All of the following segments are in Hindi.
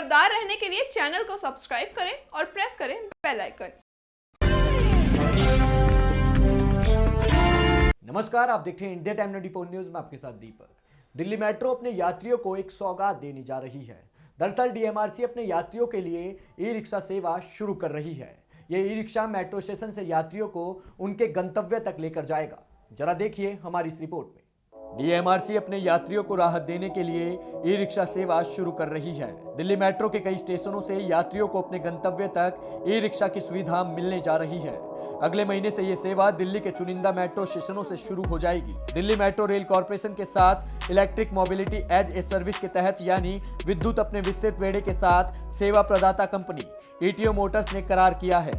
खबरदार रहने के लिए चैनल को सब्सक्राइब करें और प्रेस करें बेल आइकन। नमस्कार, आप देख रहे हैं इंडिया टाइम 94 न्यूज में आपके साथ दीपक। दिल्ली मेट्रो अपने यात्रियों को एक सौगात देने जा रही है। दरअसल डीएमआरसी अपने यात्रियों के लिए ई रिक्शा सेवा शुरू कर रही है। ये ई रिक्शा मेट्रो स्टेशन से यात्रियों को उनके गंतव्य तक लेकर जाएगा। जरा देखिए हमारी इस रिपोर्ट में। डीएमआरसी अपने यात्रियों को राहत देने के लिए ई रिक्शा सेवा शुरू कर रही है। दिल्ली मेट्रो के कई स्टेशनों से यात्रियों को अपने गंतव्य तक ई रिक्शा की सुविधा मिलने जा रही है। अगले महीने से ये सेवा दिल्ली के चुनिंदा मेट्रो स्टेशनों से शुरू हो जाएगी। दिल्ली मेट्रो रेल कॉर्पोरेशन के साथ electric mobility as a service के तहत यानी विद्युत अपने विस्तृत बेड़े के साथ सेवा प्रदाता कंपनी ईटीओ मोटर्स ने करार किया है।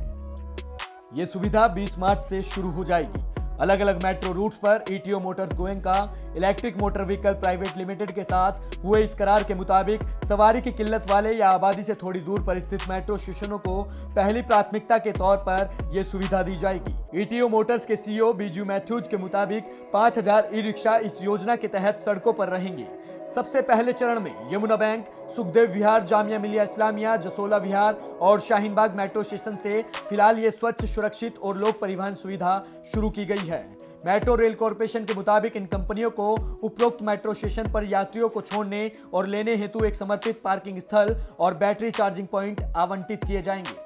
ये सुविधा 20 मार्च से शुरू हो जाएगी। अलग अलग मेट्रो रूट्स पर ETO Motors Goenka electric motor vehicle private limited के साथ हुए इस करार के मुताबिक सवारी की किल्लत वाले या आबादी से थोड़ी दूर पर स्थित मेट्रो स्टेशनों को पहली प्राथमिकता के तौर पर यह सुविधा दी जाएगी। ईटीओ मोटर्स के सीईओ बीजू मैथ्यूज के मुताबिक 5000 ई रिक्शा इस योजना के तहत सड़कों पर रहेंगे। सबसे पहले चरण में यमुना बैंक, सुखदेव विहार, जामिया मिलिया इस्लामिया, जसोला विहार और शाहीनबाग मेट्रो स्टेशन से फिलहाल ये स्वच्छ, सुरक्षित और लोक परिवहन सुविधा शुरू की गई है। मेट्रो रेल कॉर्पोरेशन के मुताबिक इन कंपनियों को उपरोक्त मेट्रो स्टेशन पर यात्रियों को छोड़ने और लेने हेतु एक समर्पित पार्किंग स्थल और बैटरी चार्जिंग पॉइंट आवंटित किए जाएंगे।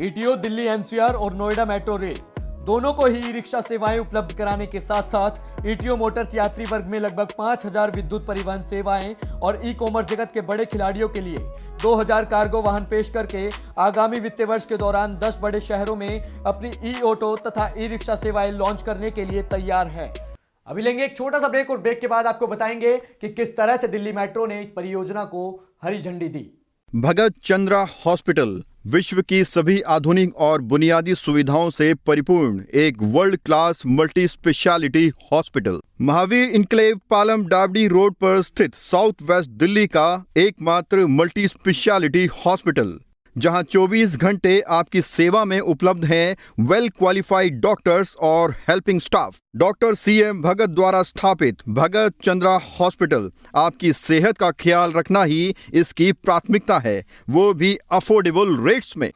ईटीओ दिल्ली एनसीआर और नोएडा मेट्रो रेल दोनों को ही ई रिक्शा सेवाएं उपलब्ध कराने के साथ साथ ईटीओ मोटर्स यात्री वर्ग में लगभग 5000 विद्युत परिवहन सेवाएं और ई कॉमर्स जगत के बड़े खिलाड़ियों के लिए 2000 कार्गो वाहन पेश करके आगामी वित्तीय वर्ष के दौरान 10 बड़े शहरों में अपनी ई ऑटो तथा ई रिक्शा सेवाएं लॉन्च करने के लिए तैयार है। अभी लेंगे एक छोटा सा ब्रेक और ब्रेक के बाद आपको बताएंगे कि किस तरह से दिल्ली मेट्रो ने इस परियोजना को हरी झंडी दी। भगत चंद्रा हॉस्पिटल विश्व की सभी आधुनिक और बुनियादी सुविधाओं से परिपूर्ण एक world class multi speciality hospital Mahavir enclave Palam Dabri road पर स्थित साउथ वेस्ट दिल्ली का एकमात्र मल्टी स्पेशलिटी हॉस्पिटल, जहां 24 घंटे आपकी सेवा में उपलब्ध हैं वेल क्वालिफाइड डॉक्टर्स और हेल्पिंग स्टाफ। डॉक्टर सीएम भगत द्वारा स्थापित भगत चंद्रा हॉस्पिटल आपकी सेहत का ख्याल रखना ही इसकी प्राथमिकता है, वो भी अफोर्डेबल रेट्स में।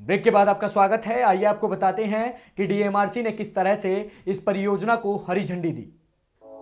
ब्रेक के बाद आपका स्वागत है। आइए आपको बताते हैं कि डीएमआरसी ने किस तरह से इस परियोजना को हरी झंडी दी।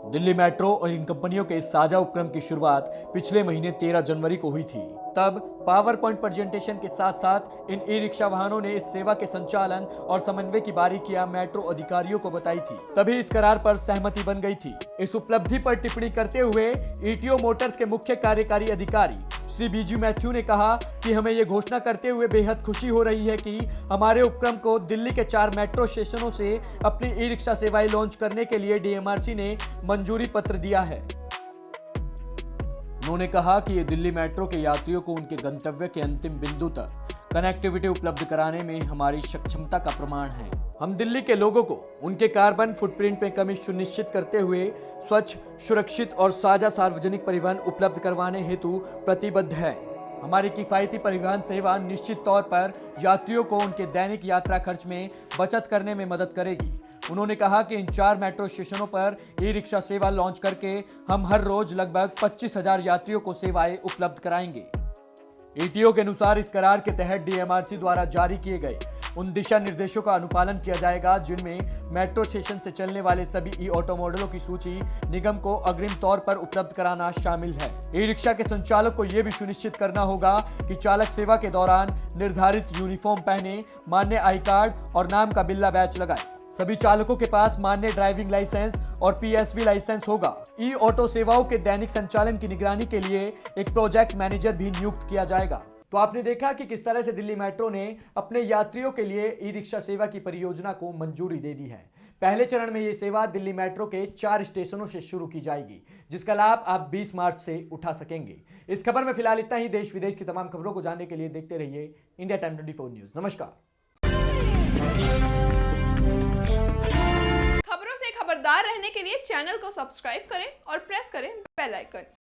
दिल्ली मेट्रो और इन कंपनियों के इस साझा उपक्रम की शुरुआत पिछले महीने 13 जनवरी को हुई थी। तब पावर पॉइंट प्रेजेंटेशन के साथ साथ इन ई रिक्शा वाहनों ने इस सेवा के संचालन और समन्वय की बारीकियां मेट्रो अधिकारियों को बताई थी। तभी इस करार पर सहमति बन गई थी। इस उपलब्धि पर टिप्पणी करते हुए ईटीओ मोटर्स के मुख्य कार्यकारी अधिकारी श्री बीजू मैथ्यू ने कहा कि हमें ये घोषणा करते हुए बेहद खुशी हो रही है कि हमारे उपक्रम को दिल्ली के 4 मेट्रो स्टेशनों से अपनी ई रिक्शा सेवाएं लॉन्च करने के लिए डीएमआरसी ने मंजूरी पत्र दिया है। उन्होंने कहा कि ये दिल्ली मेट्रो के यात्रियों को उनके गंतव्य के अंतिम बिंदु तक कनेक्टिविटी उपलब्ध कराने में हमारी सक्षमता का प्रमाण है। हम दिल्ली के लोगों को उनके कार्बन फुटप्रिंट में कमी सुनिश्चित करते हुए स्वच्छ, सुरक्षित और साझा सार्वजनिक परिवहन उपलब्ध करवाने हेतु प्रतिबद्ध है। हमारी किफायती परिवहन सेवा निश्चित तौर पर यात्रियों को उनके दैनिक यात्रा खर्च में बचत करने में मदद करेगी। उन्होंने कहा कि इन 4 मेट्रो स्टेशनों पर ई रिक्शा सेवा लॉन्च करके हम हर रोज लगभग 25,000 यात्रियों को सेवाएं उपलब्ध कराएंगे। ईटीओ के अनुसार इस करार के तहत डीएमआरसी द्वारा जारी किए गए उन दिशा निर्देशों का अनुपालन किया जाएगा जिनमें मेट्रो स्टेशन से चलने वाले सभी ई ऑटो मॉडलों की सूची निगम को अग्रिम तौर पर उपलब्ध कराना शामिल है। ई रिक्शा के संचालक को यह भी सुनिश्चित करना होगा कि चालक सेवा के दौरान निर्धारित यूनिफॉर्म पहने, मान्य आई कार्ड और नाम का बिल्ला बैच लगाए। सभी चालकों के पास मान्य ड्राइविंग लाइसेंस और पीएसवी लाइसेंस होगा। ई ऑटो सेवाओं के दैनिक संचालन की निगरानी के लिए एक प्रोजेक्ट मैनेजर भी नियुक्त किया जाएगा। तो आपने देखा कि किस तरह से दिल्ली मेट्रो ने अपने यात्रियों के लिए ई रिक्शा सेवा की परियोजना को मंजूरी दे दी है। पहले चरण में ये सेवा दिल्ली मेट्रो के 4 स्टेशनों से शुरू की जाएगी, जिसका लाभ आप 20 मार्च से उठा सकेंगे। इस खबर में फिलहाल इतना ही। देश विदेश की तमाम खबरों को जानने के लिए देखते रहिए इंडिया टाइम 24 न्यूज। नमस्कार। खबरों से खबरदार रहने के लिए चैनल को सब्सक्राइब करें और प्रेस करें बेल आइकन।